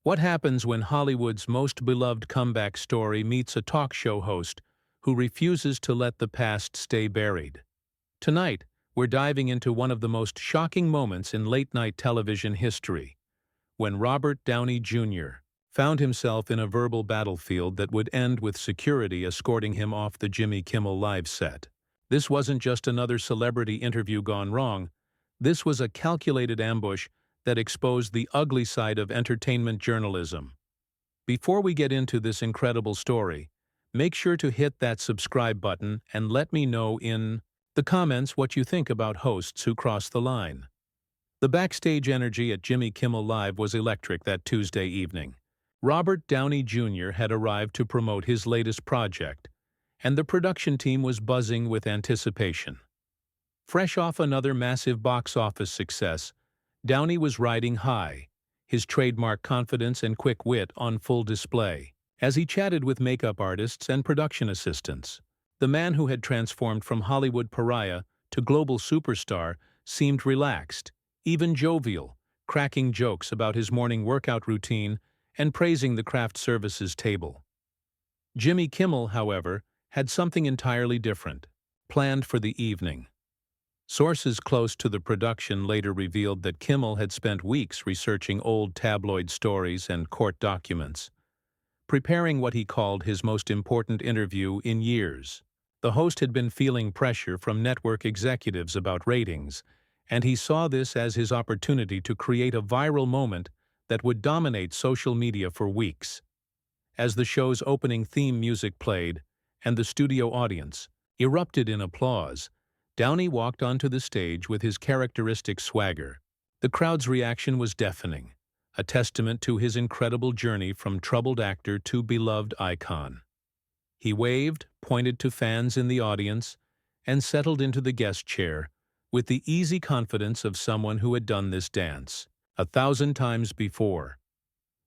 What happens when Hollywood's most beloved comeback story meets a talk show host who refuses to let the past stay buried? Tonight, we're diving into one of the most shocking moments in late-night television history, when Robert Downey Jr. found himself in a verbal battlefield that would end with security escorting him off the Jimmy Kimmel Live set. This wasn't just another celebrity interview gone wrong. This was a calculated ambush that exposed the ugly side of entertainment journalism. Before we get into this incredible story, make sure to hit that subscribe button and let me know in the comments what you think about hosts who cross the line. The backstage energy at Jimmy Kimmel Live was electric that Tuesday evening. Robert Downey Jr. had arrived to promote his latest project, and the production team was buzzing with anticipation. Fresh off another massive box office success, Downey was riding high, his trademark confidence and quick wit on full display. As he chatted with makeup artists and production assistants, the man who had transformed from Hollywood pariah to global superstar seemed relaxed, even jovial, cracking jokes about his morning workout routine and praising the craft services table. Jimmy Kimmel, however, had something entirely different planned for the evening. Sources close to the production later revealed that Kimmel had spent weeks researching old tabloid stories and court documents, preparing what he called his most important interview in years. The host had been feeling pressure from network executives about ratings, and he saw this as his opportunity to create a viral moment that would dominate social media for weeks. As the show's opening theme music played, and the studio audience erupted in applause, Downey walked onto the stage with his characteristic swagger. The crowd's reaction was deafening, a testament to his incredible journey from troubled actor to beloved icon. He waved, pointed to fans in the audience, and settled into the guest chair with the easy confidence of someone who had done this dance 1,000 times before.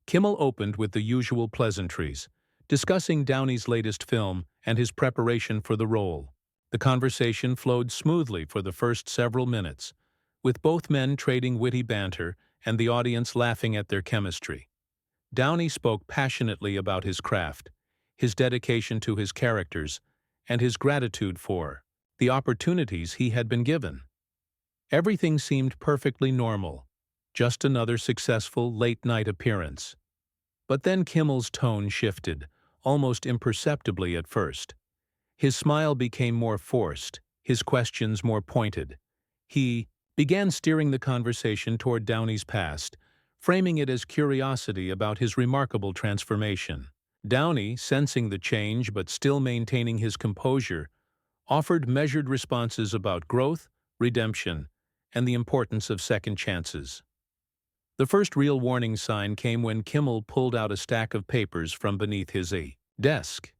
Kimmel opened with the usual pleasantries, discussing Downey's latest film and his preparation for the role. The conversation flowed smoothly for the first several minutes, with both men trading witty banter and the audience laughing at their chemistry. Downey spoke passionately about his craft, his dedication to his characters, and his gratitude for the opportunities he had been given. Everything seemed perfectly normal, just another successful late-night appearance. But then Kimmel's tone shifted, almost imperceptibly at first. His smile became more forced, his questions more pointed. He began steering the conversation toward Downey's past, framing it as curiosity about his remarkable transformation. Downey, sensing the change but still maintaining his composure, offered measured responses about growth, redemption, and the importance of second chances. The first real warning sign came when Kimmel pulled out a stack of papers from beneath his desk.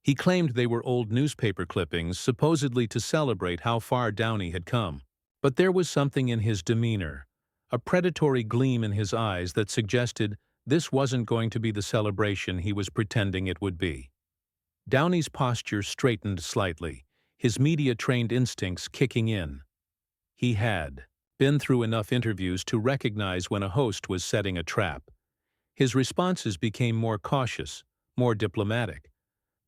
He claimed they were old newspaper clippings, supposedly to celebrate how far Downey had come. But there was something in his demeanor, a predatory gleam in his eyes that suggested this wasn't going to be the celebration he was pretending it would be. Downey's posture straightened slightly, his media-trained instincts kicking in. He had been through enough interviews to recognize when a host was setting a trap. His responses became more cautious, more diplomatic.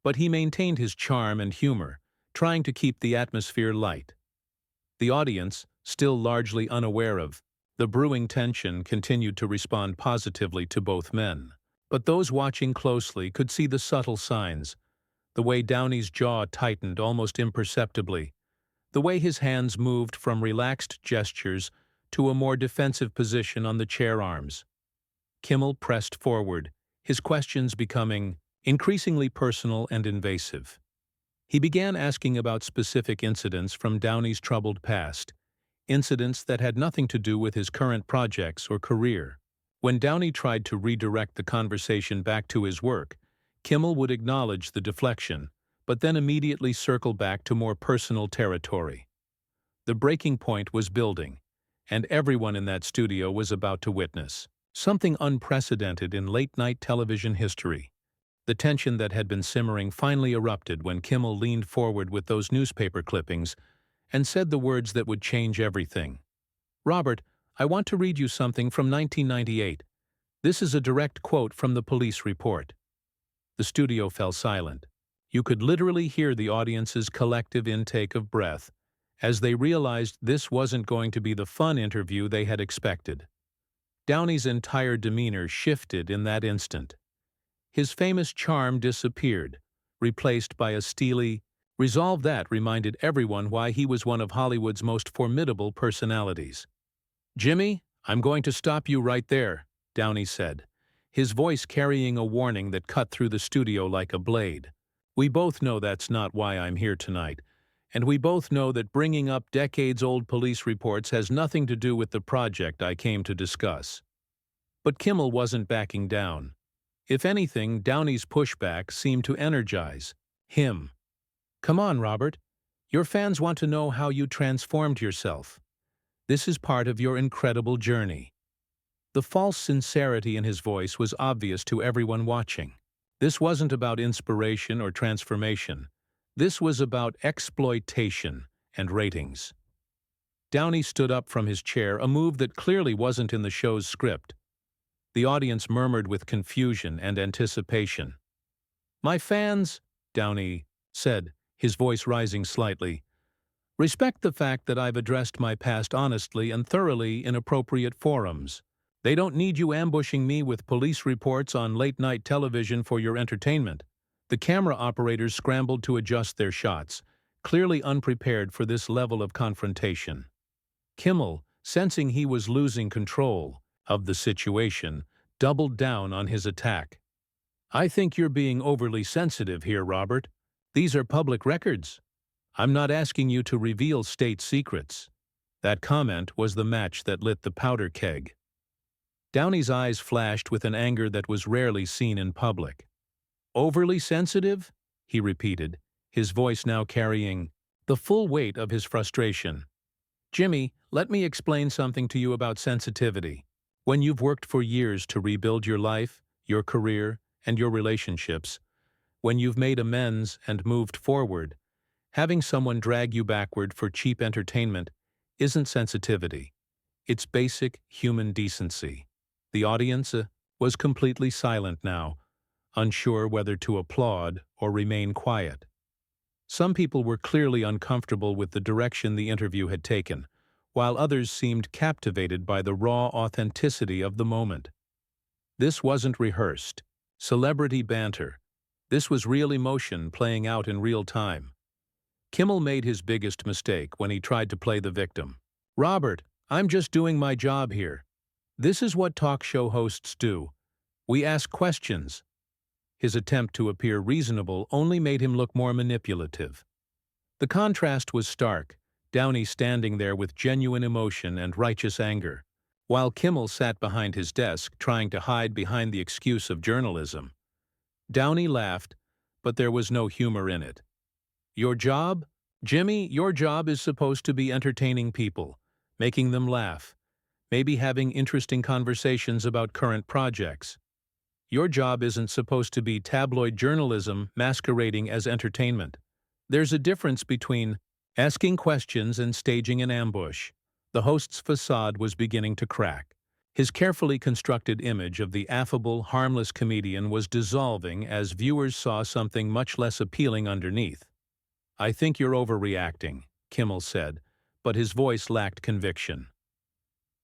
But he maintained his charm and humor, trying to keep the atmosphere light. The audience, still largely unaware of the brewing tension, continued to respond positively to both men. But those watching closely could see the subtle signs, the way Downey's jaw tightened almost imperceptibly, the way his hands moved from relaxed gestures to a more defensive position on the chair arms. Kimmel pressed forward, his questions becoming increasingly personal and invasive. He began asking about specific incidents from Downey's troubled past, incidents that had nothing to do with his current projects or career. When Downey tried to redirect the conversation back to his work, Kimmel would acknowledge the deflection, but then immediately circle back to more personal territory. The breaking point was building, and everyone in that studio was about to witness something unprecedented in late-night television history. The tension that had been simmering finally erupted when Kimmel leaned forward with those newspaper clippings and said the words that would change everything. "Robert, I want to read you something from 1998. This is a direct quote from the police report. The studio fell silent. You could literally hear the audience's collective intake of breath as they realized this wasn't going to be the fun interview they had expected. Downey's entire demeanor shifted in that instant. His famous charm disappeared, replaced by a steely resolve that reminded everyone why he was one of Hollywood's most formidable personalities. "Jimmy, I'm going to stop you right there," Downey said, his voice carrying a warning that cut through the studio like a blade. "We both know that's not why I'm here tonight, and we both know that bringing up decades-old police reports has nothing to do with the project I came to discuss." But Kimmel wasn't backing down. If anything, Downey's pushback seemed to energize him. "Come on, Robert. Your fans want to know how you transformed yourself. This is part of your incredible journey." The false sincerity in his voice was obvious to everyone watching. This wasn't about inspiration or transformation. This was about exploitation and ratings. Downey stood up from his chair, a move that clearly wasn't in the show's script. The audience murmured with confusion and anticipation. "My fans," Downey said, his voice rising slightly, "respect the fact that I've addressed my past honestly and thoroughly in appropriate forums. They don't need you ambushing me with police reports on late-night television for your entertainment." The camera operators scrambled to adjust their shots, clearly unprepared for this level of confrontation. Kimmel, sensing he was losing control of the situation, doubled down on his attack. "I think you're being overly sensitive here, Robert. These are public records. I'm not asking you to reveal state secrets." That comment was the match that lit the powder keg. Downey's eyes flashed with an anger that was rarely seen in public. "Overly sensitive?" he repeated, his voice now carrying the full weight of his frustration. "Jimmy, let me explain something to you about sensitivity. When you've worked for years to rebuild your life, your career, and your relationships, when you've made amends and moved forward, having someone drag you backward for cheap entertainment isn't sensitivity. It's basic human decency." The audience was completely silent now, unsure whether to applaud or remain quiet. Some people were clearly uncomfortable with the direction the interview had taken, while others seemed captivated by the raw authenticity of the moment. This wasn't rehearsed celebrity banter. This was real emotion playing out in real time. Kimmel made his biggest mistake when he tried to play the victim. "Robert, I'm just doing my job here. This is what talk show hosts do. We ask questions." His attempt to appear reasonable only made him look more manipulative. The contrast was stark, Downey standing there with genuine emotion and righteous anger, while Kimmel sat behind his desk trying to hide behind the excuse of journalism. Downey laughed, but there was no humor in it. "Your job? Jimmy, your job is supposed to be entertaining people, making them laugh, maybe having interesting conversations about current projects. Your job isn't supposed to be tabloid journalism masquerading as entertainment. There's a difference between asking questions and staging an ambush." The host's facade was beginning to crack. His carefully constructed image of the affable, harmless comedian was dissolving as viewers saw something much less appealing underneath. "I think you're overreacting," Kimmel said, but his voice lacked conviction.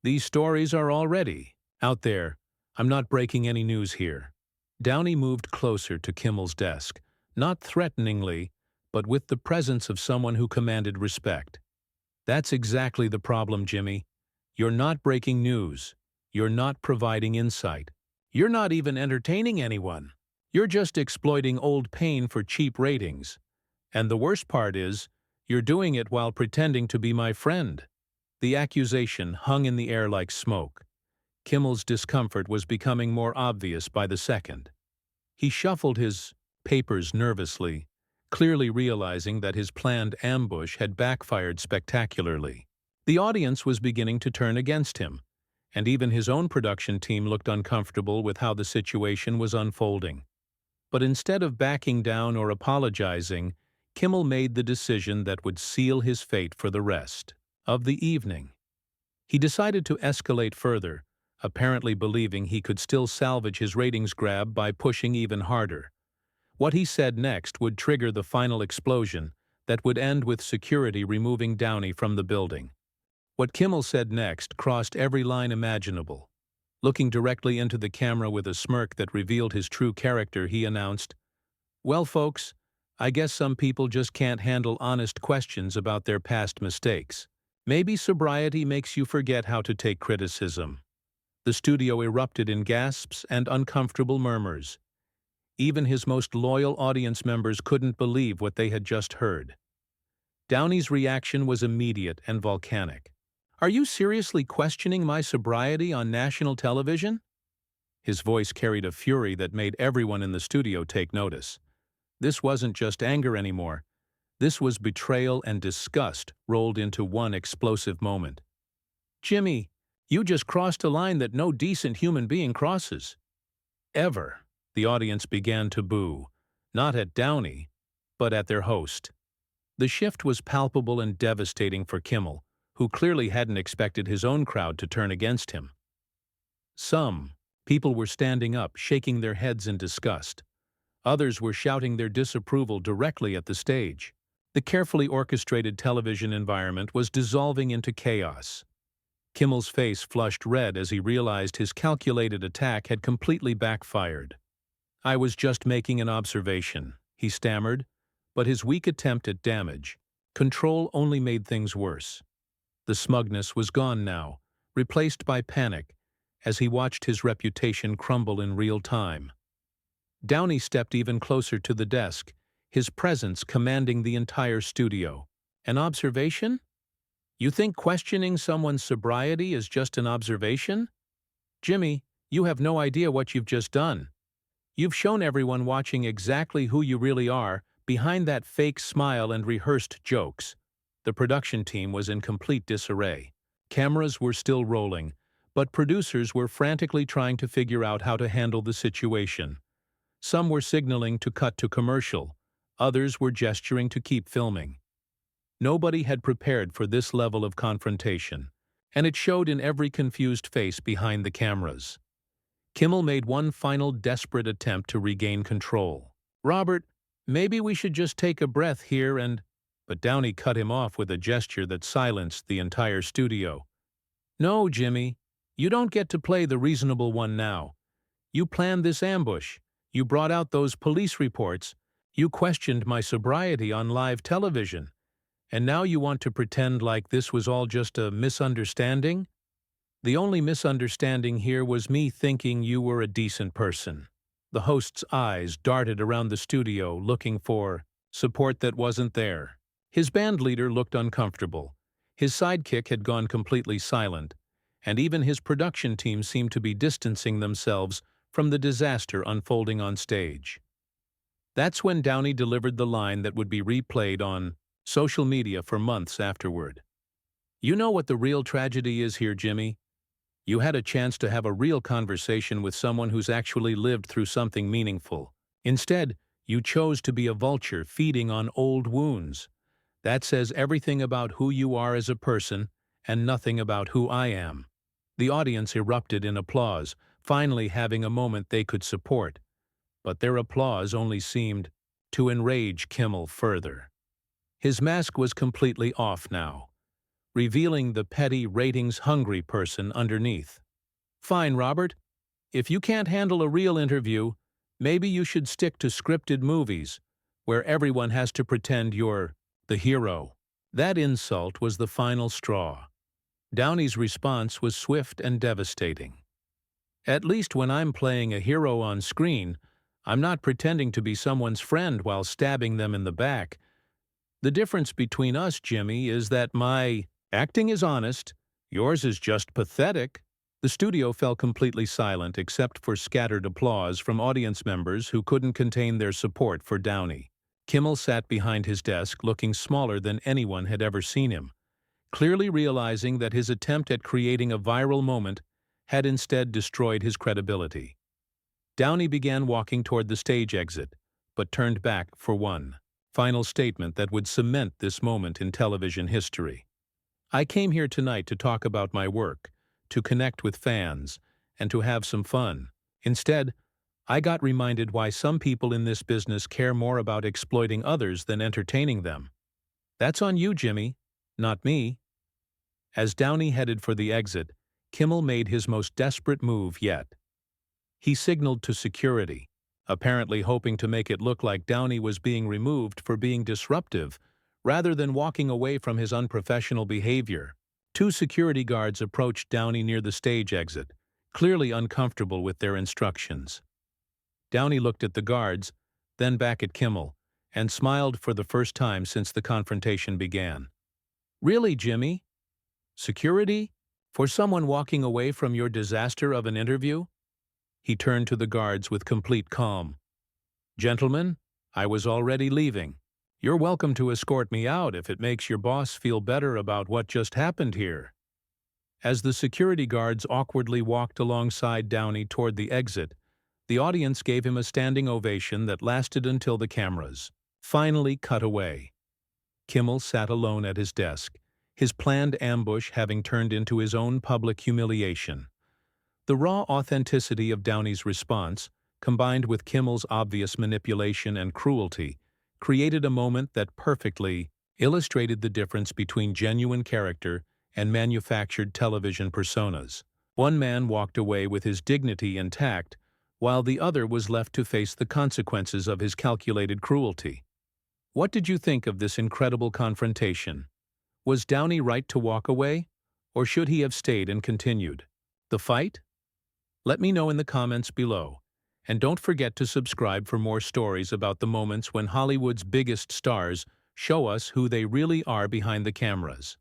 "These stories are already out there. I'm not breaking any news here." Downey moved closer to Kimmel's desk, not threateningly, but with the presence of someone who commanded respect. "That's exactly the problem, Jimmy. You're not breaking news. You're not providing insight. You're not even entertaining anyone. You're just exploiting old pain for cheap ratings. And the worst part is, you're doing it while pretending to be my friend." The accusation hung in the air like smoke. Kimmel's discomfort was becoming more obvious by the second. He shuffled his papers nervously, clearly realizing that his planned ambush had backfired spectacularly. The audience was beginning to turn against him, and even his own production team looked uncomfortable with how the situation was unfolding. But instead of backing down or apologizing, Kimmel made the decision that would seal his fate for the rest of the evening. He decided to escalate further, apparently believing he could still salvage his ratings grab by pushing even harder. What he said next would trigger the final explosion that would end with security removing Downey from the building. What Kimmel said next crossed every line imaginable. Looking directly into the camera with a smirk that revealed his true character, he announced, "Well, folks, I guess some people just can't handle honest questions about their past mistakes. Maybe sobriety makes you forget how to take criticism." The studio erupted in gasps and uncomfortable murmurs. Even his most loyal audience members couldn't believe what they had just heard. Downey's reaction was immediate and volcanic. "Are you seriously questioning my sobriety on national television?" His voice carried a fury that made everyone in the studio take notice. This wasn't just anger anymore. This was betrayal and disgust rolled into one explosive moment. "Jimmy, you just crossed a line that no decent human being crosses." Ever, the audience began to boo, not at Downey, but at their host. The shift was palpable and devastating for Kimmel, who clearly hadn't expected his own crowd to turn against him. Some people were standing up, shaking their heads in disgust. Others were shouting their disapproval directly at the stage. The carefully orchestrated television environment was dissolving into chaos. Kimmel's face flushed red as he realized his calculated attack had completely backfired. "I was just making an observation," he stammered, but his weak attempt at damage control only made things worse. The smugness was gone now, replaced by panic, as he watched his reputation crumble in real time. Downey stepped even closer to the desk, his presence commanding the entire studio. "An observation? You think questioning someone's sobriety is just an observation? Jimmy, you have no idea what you've just done. You've shown everyone watching exactly who you really are behind that fake smile and rehearsed jokes." The production team was in complete disarray. Cameras were still rolling, but producers were frantically trying to figure out how to handle the situation. Some were signaling to cut to commercial, others were gesturing to keep filming. Nobody had prepared for this level of confrontation, and it showed in every confused face behind the cameras. Kimmel made one final desperate attempt to regain control. "Robert, maybe we should just take a breath here and—" But Downey cut him off with a gesture that silenced the entire studio. "No, Jimmy, you don't get to play the reasonable one now. You planned this ambush. You brought out those police reports. You questioned my sobriety on live television. And now you want to pretend like this was all just a misunderstanding? The only misunderstanding here was me thinking you were a decent person." The host's eyes darted around the studio looking for support that wasn't there. His band leader looked uncomfortable. His sidekick had gone completely silent, and even his production team seemed to be distancing themselves from the disaster unfolding on stage. That's when Downey delivered the line that would be replayed on social media for months afterward. "You know what the real tragedy is here, Jimmy? You had a chance to have a real conversation with someone who's actually lived through something meaningful. Instead, you chose to be a vulture feeding on old wounds. That says everything about who you are as a person and nothing about who I am." The audience erupted in applause, finally having a moment they could support. But their applause only seemed to enrage Kimmel further. His mask was completely off now, revealing the petty, ratings-hungry person underneath. "Fine, Robert. If you can't handle a real interview, maybe you should stick to scripted movies, where everyone has to pretend you're the hero." That insult was the final straw. Downey's response was swift and devastating. "At least when I'm playing a hero on screen, I'm not pretending to be someone's friend while stabbing them in the back. The difference between us, Jimmy, is that my acting is honest, yours is just pathetic." The studio fell completely silent except for scattered applause from audience members who couldn't contain their support for Downey. Kimmel sat behind his desk looking smaller than anyone had ever seen him, clearly realizing that his attempt at creating a viral moment had instead destroyed his credibility. Downey began walking toward the stage exit, but turned back for one final statement that would cement this moment in television history. "I came here tonight to talk about my work, to connect with fans, and to have some fun. Instead, I got reminded why some people in this business care more about exploiting others than entertaining them. That's on you, Jimmy, not me. As Downey headed for the exit, Kimmel made his most desperate move yet. He signaled to security, apparently hoping to make it look like Downey was being removed for being disruptive, rather than walking away from his unprofessional behavior. Two security guards approached Downey near the stage exit, clearly uncomfortable with their instructions. Downey looked at the guards, then back at Kimmel, and smiled for the first time since the confrontation began. "Really, Jimmy? Security? For someone walking away from your disaster of an interview?" He turned to the guards with complete calm. "Gentlemen, I was already leaving. You're welcome to escort me out if it makes your boss feel better about what just happened here." As the security guards awkwardly walked alongside Downey toward the exit, the audience gave him a standing ovation that lasted until the cameras finally cut away. Kimmel sat alone at his desk, his planned ambush having turned into his own public humiliation. The raw authenticity of Downey's response, combined with Kimmel's obvious manipulation and cruelty, created a moment that perfectly illustrated the difference between genuine character and manufactured television personas. One man walked away with his dignity intact, while the other was left to face the consequences of his calculated cruelty. What did you think of this incredible confrontation? Was Downey right to walk away, or should he have stayed and continued the fight? Let me know in the comments below, and don't forget to subscribe for more stories about the moments when Hollywood's biggest stars show us who they really are behind the cameras.